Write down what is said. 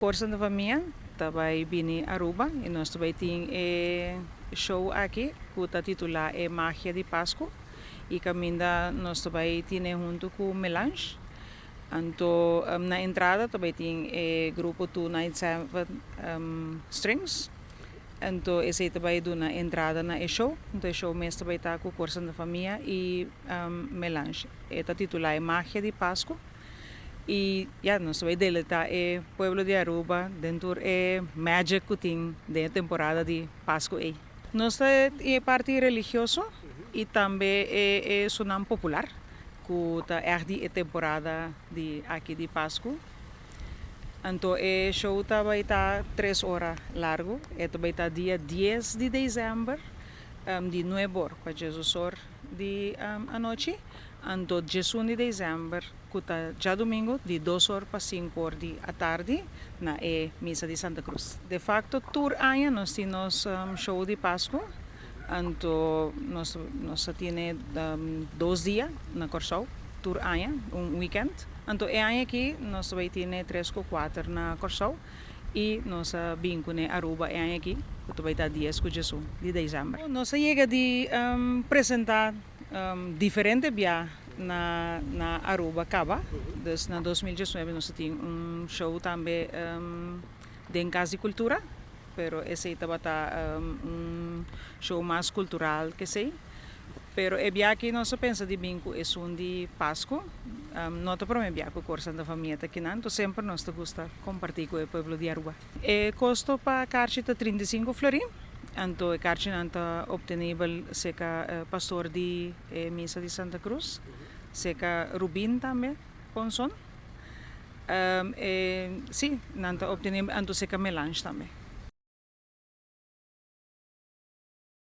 Força da família também vim a Aruba e nós também temos show aqui que está titulado Magia de Páscoa e caminha nós também temos junto com Melange. Então, na entrada também tem grupo 297 Strings. Então, esse também dá na entrada na show. Então, o show mesmo também está com Força da família e Melange. Está titulado Magia de Páscoa. E nós também dele está o Pueblo de Aruba dentro da Magic que tem da temporada de Páscoa. Nós é parte religiosa e também é sonam popular que está a temporada de aqui de Páscoa. Então o show também está 3 horas largo. Também está dia 10 de dezembro de 9 horas para Jesus de a noite. Então 18 de dezembro que está já domingo de 2 horas para 5 horas da tarde na missa de Santa Cruz. De facto, todo ano nós temos show de Páscoa. Então nós temos 2 dias na Corsau, todo ano, weekend. Então é ano aqui nós também temos 3 ou 4 na Corsau e nós vimos na Aruba é ano aqui que também está 10 de dezembro. Nós chega de apresentar diferente viagens na Aruba Caba. Desde 2019 nós temos show também de Casa de Cultura, pero esse estava show mais cultural que sei. Pero é viagem nós pensa de bingo é de Páscoa. Não te para mim viagem com Corsa da família aqui não, então sempre nós gosta compartilhar com o povo de Aruba. O custo para carche tá 35 florim. Então, a carta está obtenível seca pastor de missa de Santa Cruz, seca Rubin também, Ponson. Sim, não está obtenível, então seca Melange também.